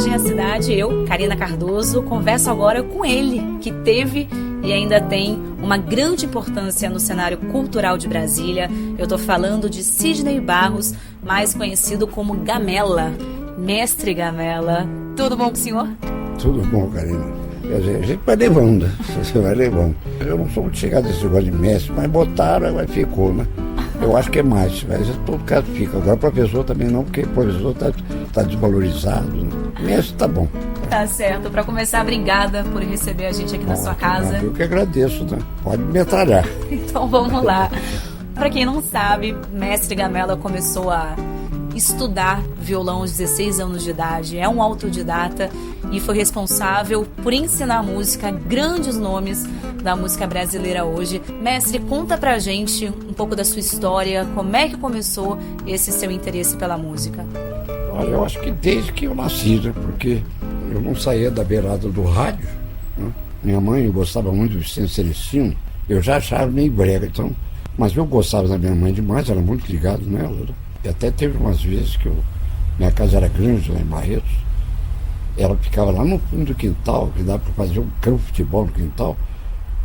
Viagem à Cidade, eu, Karina Cardoso, converso agora com ele, que teve e ainda tem uma grande importância no cenário cultural de Brasília. Eu tô falando de Sidney Barros, mais conhecido como Gamela. Mestre Gamela, tudo bom com o senhor? Tudo bom, Karina. Quer dizer, a gente vai levando, você vai levando. Eu não sou muito chegado nesse negócio de mestre, mas botaram, mas ficou, né? Eu acho que é mais, mas todo caso fica. Agora professor também não, porque professor tá desvalorizado. Né? Mestre tá bom. Tá certo. Para começar, obrigada por receber a gente aqui na sua casa. Eu que agradeço, né? Pode me metralhar. Então vamos lá. Para quem não sabe, Mestre Gamela começou a estudar violão aos 16 anos de idade, é um autodidata e foi responsável por ensinar música a grandes nomes da música brasileira hoje. Mestre, conta pra gente um pouco da sua história, como é que começou esse seu interesse pela música? Olha, eu acho que desde que eu nasci, né? Porque eu não saía da beirada do rádio, né? Minha mãe gostava muito do Vicente Celestino, eu já achava meio brega, então, mas eu gostava da minha mãe demais, era muito ligado nela, né? E até teve umas vezes que minha casa era grande lá em Barretos, ela ficava lá no fundo do quintal, que dava para fazer um campo de futebol no quintal.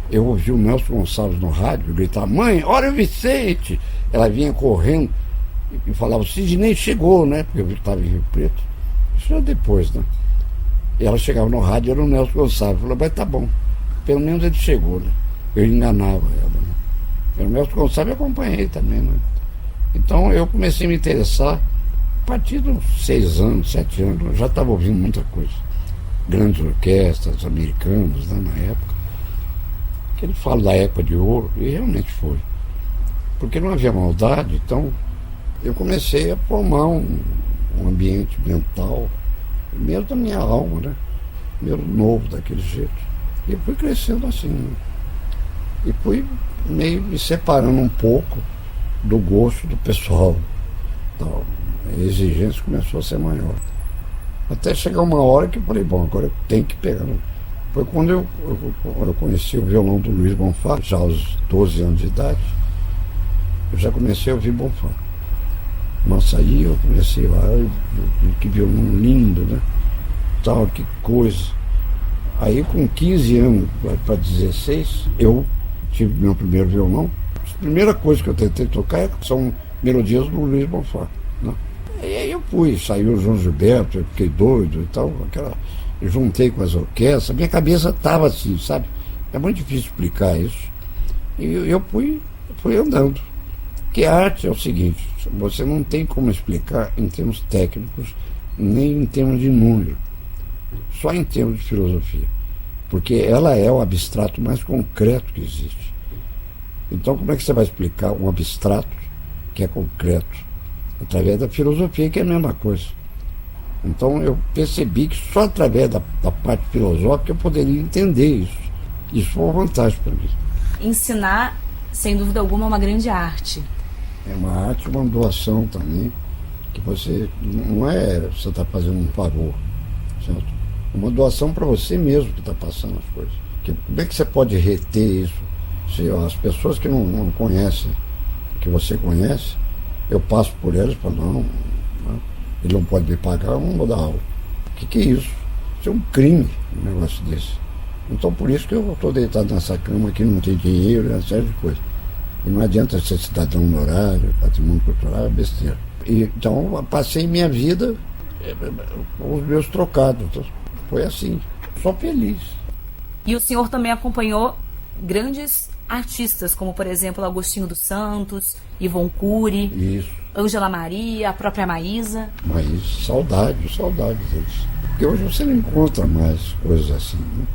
Eu ouvi o Nelson Gonçalves no rádio gritar: mãe, olha o Vicente! Ela vinha correndo e falava: o Sidney chegou, né? Porque eu estava em Rio Preto. Isso era depois, né? E ela chegava no rádio, era o Nelson Gonçalves. Falou: mas tá bom, pelo menos ele chegou, né? Eu enganava ela, né? E o Nelson Gonçalves eu acompanhei também, né? Então eu comecei a me interessar a partir de uns 6 anos, 7 anos. Eu já estava ouvindo muita coisa. Grandes orquestras americanas, né, na época. Que ele fala da época de ouro, e realmente foi. Porque não havia maldade, então eu comecei a formar um ambiente mental, mesmo da minha alma, né? Meio novo daquele jeito. E fui crescendo assim, né? E fui meio me separando um pouco do gosto do pessoal. Então, a exigência começou a ser maior. Até chegar uma hora que eu falei: bom, agora eu tenho que pegar. Foi quando eu conheci o violão do Luiz Bonfá, já aos 12 anos de idade. Eu já comecei a ouvir Bonfá. Nossa, aí eu comecei lá, que violão lindo, né? Tal, que coisa. Aí com 15 anos para 16, eu tive meu primeiro violão. A primeira coisa que eu tentei tocar são melodias do Luiz Bonfá, né? E aí eu fui, saiu o João Gilberto, eu fiquei doido e tal, eu juntei com as orquestras, minha cabeça estava assim, sabe? É muito difícil explicar isso. E eu fui andando. Porque a arte é o seguinte: você não tem como explicar em termos técnicos, nem em termos de número, só em termos de filosofia. Porque ela é o abstrato mais concreto que existe. Então, como é que você vai explicar um abstrato que é concreto? Através da filosofia, que é a mesma coisa. Então, eu percebi que só através da parte filosófica eu poderia entender isso. Isso foi uma vantagem para mim. Ensinar, sem dúvida alguma, é uma grande arte. É uma arte, uma doação também, que você não é você está fazendo um favor, certo? É uma doação para você mesmo que está passando as coisas. Como é que você pode reter isso? Se as pessoas que não conhecem, que você conhece, eu passo por elas e falo: não, ele não pode me pagar, eu não vou dar aula. O que é isso? Isso é um crime, um negócio desse. Então por isso que eu estou deitado nessa cama aqui, não tem dinheiro, uma série de coisas. E não adianta ser cidadão honorário, patrimônio cultural, é besteira. Então eu passei minha vida com os meus trocados. Então, foi assim, só feliz. E o senhor também acompanhou grandes artistas, como por exemplo Agostinho dos Santos, Ivon Cury, isso, Ângela Maria, a própria Maísa. Saudade deles. Porque hoje você não encontra mais coisas assim, né?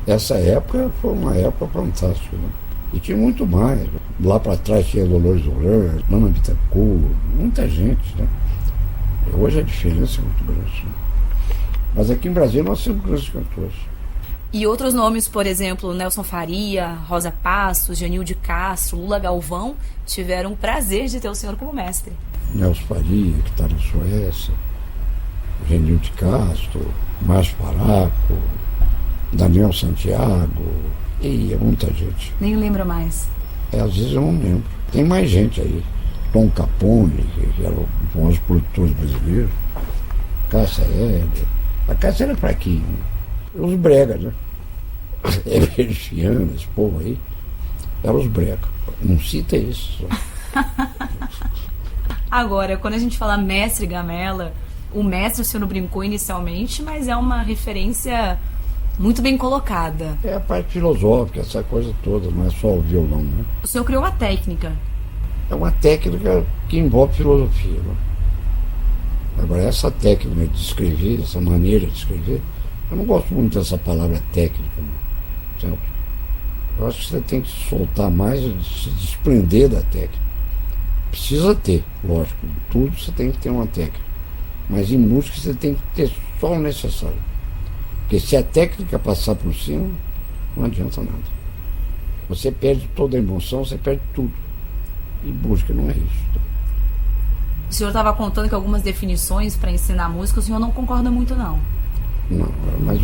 Essa época foi uma época fantástica, né? E tinha muito mais. Lá para trás tinha Dolores Duran, Nana Bittencourt, muita gente, né? E hoje a diferença é muito grande, né? Mas aqui em Brasília nós temos grandes cantores. E outros nomes, por exemplo, Nelson Faria, Rosa Passos, Genilde Castro, Lula Galvão, tiveram o prazer de ter o senhor como mestre. Nelson Faria, que está na Suécia, Genilde Castro, Márcio Paraco, Daniel Santiago, e é muita gente. Nem lembro mais. Às vezes eu não lembro. Tem mais gente aí. Tom Capone, que era um dos produtores brasileiros, Cássia Eller, A casa era fraquinha. Os bregas, né? Evergiano, esse povo aí, eram os bregas. Não cita isso. Agora, quando a gente fala mestre Gamella, o mestre o senhor não brincou inicialmente, mas é uma referência muito bem colocada. É a parte filosófica, essa coisa toda, não é só o violão, né? O senhor criou uma técnica. É uma técnica que envolve filosofia, né? Agora, essa técnica de escrever, essa maneira de escrever, eu não gosto muito dessa palavra técnica, né? Certo? Eu acho que você tem que soltar mais, se desprender da técnica. Precisa ter, lógico, tudo você tem que ter uma técnica. Mas em música você tem que ter só o necessário. Porque se a técnica passar por cima, não adianta nada. Você perde toda a emoção, você perde tudo. E música não é isso. O senhor estava contando que algumas definições para ensinar música, o senhor não concorda muito, não. Não, mas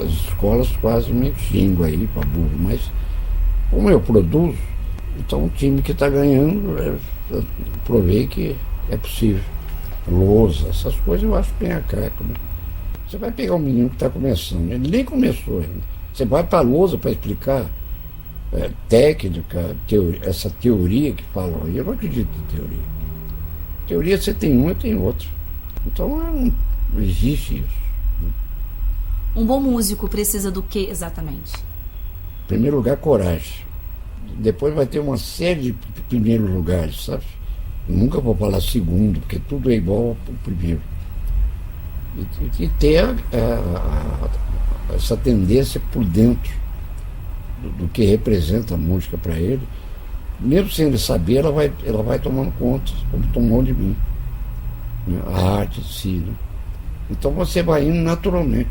as escolas quase me xingam aí para burro. Mas como eu produzo, então o time que está ganhando, eu provei que é possível. Lousa, essas coisas eu acho bem arcaico, né? Você vai pegar um menino que está começando, ele nem começou ainda. Você vai para a lousa para explicar técnica, essa teoria que falam aí. Eu não acredito em teoria. Teoria você tem uma, eu tenho outra. Então não existe isso. Um bom músico precisa do que exatamente? Em primeiro lugar, coragem. Depois vai ter uma série de primeiros lugares, sabe? Eu nunca vou falar segundo, porque tudo é igual ao primeiro. E ter essa tendência por dentro do que representa a música para ele. Mesmo sem ele saber, ela vai tomando conta, como tomou de mim. Né? A arte em si. Né? Então você vai indo naturalmente.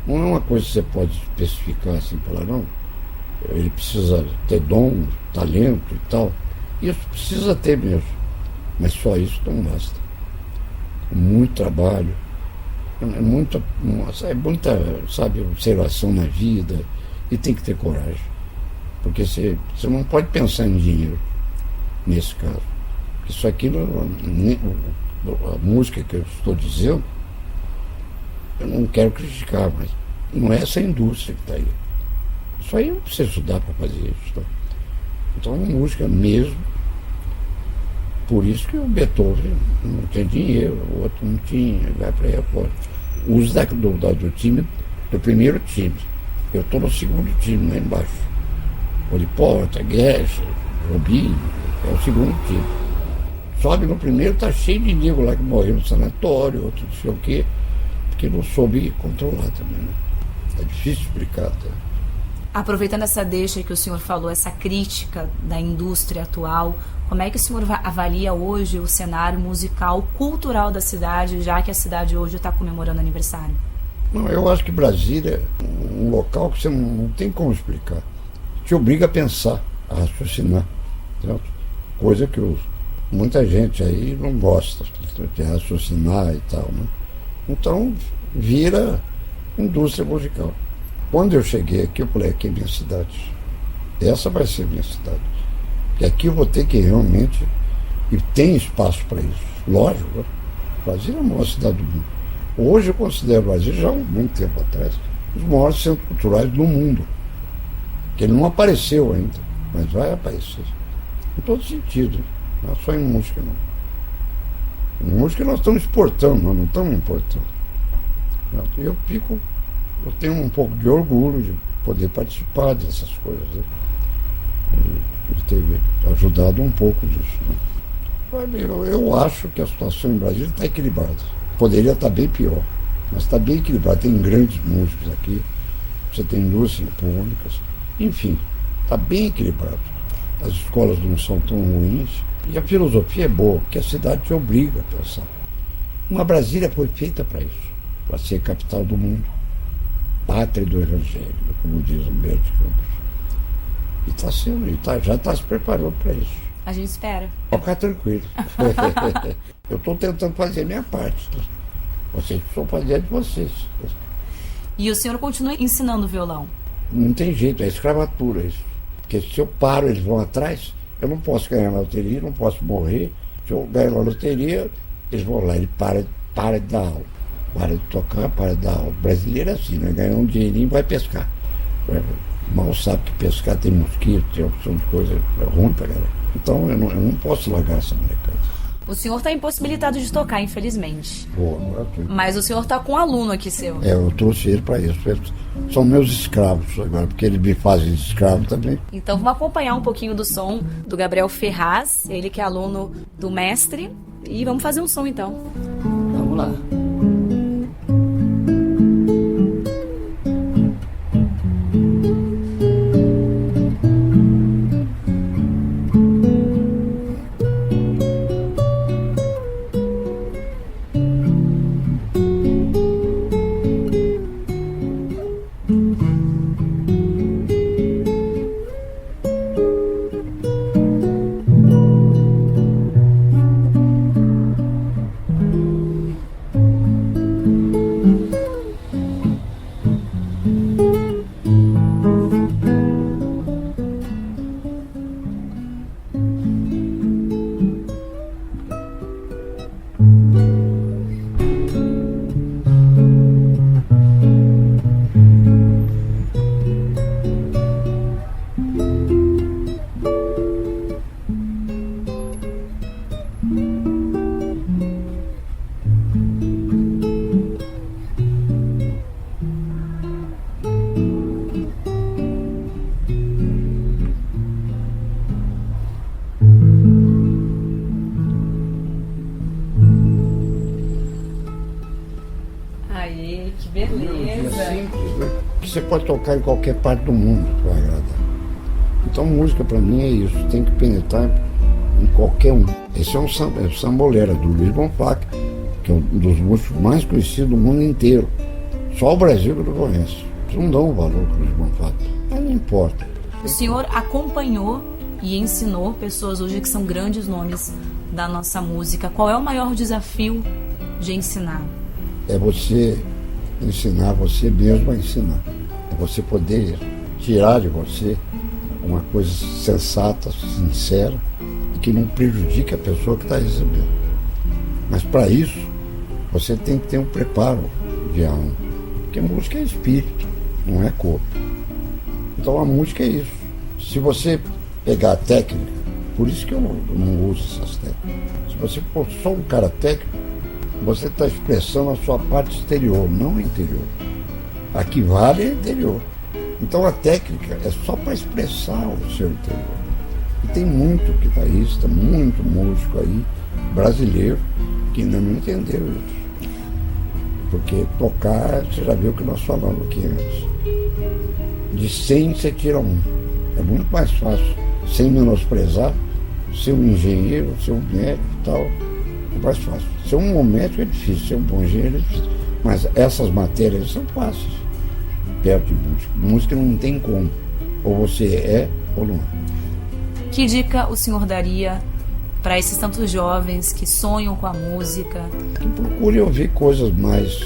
Não é uma coisa que você pode especificar assim, falar, não, ele precisa ter dom, talento e tal. Isso precisa ter mesmo. Mas só isso não basta. Muito trabalho. É muita, sabe, observação na vida. E tem que ter coragem. Porque você não pode pensar em dinheiro nesse caso. Isso aqui, a música que eu estou dizendo, eu não quero criticar, mas não é essa indústria que está aí. Isso aí não precisa estudar para fazer isso. Tá? Então, a música mesmo. Por isso que o Beethoven não tem dinheiro, o outro não tinha, vai para aí fora. Uso do time, do primeiro time. Eu estou no segundo time, lá embaixo. Poliporta, Guedes, Robinho, é o segundo time. Sobe no primeiro, tá cheio de nego lá que morreu no sanatório, outro não sei o quê, porque não soube controlar também, né? É difícil explicar, tá? Aproveitando essa deixa que o senhor falou, essa crítica da indústria atual, como é que o senhor avalia hoje o cenário musical, cultural da cidade, já que a cidade hoje está comemorando aniversário? Não, eu acho que Brasília é um local que você não tem como explicar. Te obriga a pensar, a raciocinar, certo? Coisa que muita gente aí não gosta de raciocinar e tal, né? Então vira indústria musical. Quando eu cheguei aqui, eu falei, aqui é minha cidade. Essa vai ser minha cidade. E aqui eu vou ter que realmente, e tem espaço para isso. Lógico, né? Brasília é a maior cidade do mundo. Hoje eu considero Brasília, já há muito tempo atrás, os maiores centros culturais do mundo. Que ele não apareceu ainda, mas vai aparecer. Em todo sentido. Não é só em música, não. Em música nós estamos exportando, nós não estamos importando. Eu tenho um pouco de orgulho de poder participar dessas coisas, né? De ter ajudado um pouco disso. Né? Eu acho que a situação em Brasília está equilibrada. Poderia estar bem pior, mas está bem equilibrada. Tem grandes músicos aqui, você tem duas sinfônicas, enfim, está bem equilibrado. As escolas não são tão ruins e a filosofia é boa, porque a cidade te obriga a pensar. Uma Brasília foi feita para isso, para ser capital do mundo, pátria do Evangelho, como diz Humberto Campos. E está sendo, já está se preparando para isso. A gente espera. Pode ficar tranquilo. Eu estou tentando fazer a minha parte. Tá? Vocês precisam fazer a de vocês. E o senhor continua ensinando violão? Não tem jeito, é escravatura isso. Porque se eu paro, eles vão atrás, eu não posso ganhar na loteria, não posso morrer. Se eu ganhar na loteria, eles vão lá, ele para de dar aula. para de tocar, para de dar. O brasileiro é assim, né? Ganhar um dinheirinho e vai pescar. Mal sabe que pescar tem mosquito, tem opção de coisa ruim para galera. Então eu não posso largar essa molecada. O senhor está impossibilitado de tocar, infelizmente. Agora Mas o senhor está com um aluno aqui seu. eu trouxe ele para isso. Eles são meus escravos agora, porque eles me fazem de escravo também. Então vamos acompanhar um pouquinho do som do Gabriel Ferraz, ele que é aluno do mestre. E vamos fazer um som então. Vamos lá. Aí, que beleza. É simples, né? Que você pode tocar em qualquer parte do mundo que vai agradar. Então música para mim é isso, tem que penetrar em qualquer um. Esse é um sambolera do Luiz Bonfá, que é um dos músicos mais conhecidos do mundo inteiro. Só o Brasil que não conhece. Eles não dão valor para o Luiz Bonfá. Mas não importa. O senhor acompanhou e ensinou pessoas hoje que são grandes nomes da nossa música. Qual é o maior desafio de ensinar? É você ensinar você mesmo a ensinar. É você poder tirar de você uma coisa sensata, sincera e que não prejudique a pessoa que está recebendo. Mas para isso, você tem que ter um preparo de alma. Porque música é espírito, não é corpo. Então a música é isso. Se você pegar a técnica, por isso que eu não uso essas técnicas. Se você for só um cara técnico, você está expressando a sua parte exterior, não o interior. A que vale é interior. Então a técnica é só para expressar o seu interior. E tem muito guitarrista, muito músico aí, brasileiro, que ainda não entendeu isso. Porque tocar, você já viu o que nós falamos aqui antes. De 100 você tira um. É muito mais fácil, sem menosprezar, ser um engenheiro, ser um médico e tal. É mais fácil. Ser um médico é difícil, ser um bom engenheiro é difícil. Mas essas matérias são fáceis. Perto de música. Música não tem como. Ou você é ou não é. Que dica o senhor daria para esses tantos jovens que sonham com a música? Que procure ouvir coisas mais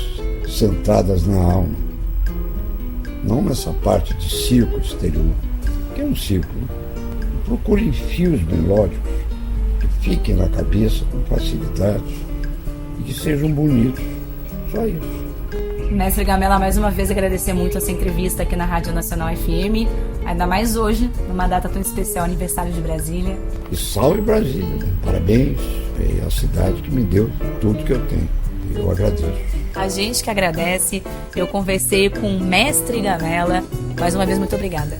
centradas na alma. Não nessa parte de circo exterior. Que é um circo. Né? Procure fios melódicos que fiquem na cabeça com facilidade e que sejam bonitos. Só isso. Mestre Gamella, mais uma vez agradecer muito essa entrevista aqui na Rádio Nacional FM, ainda mais hoje, numa data tão especial, aniversário de Brasília. E salve Brasília, né? Parabéns, é a cidade que me deu tudo que eu tenho. Eu agradeço. A gente que agradece, eu conversei com o Mestre Gamella, mais uma vez muito obrigada.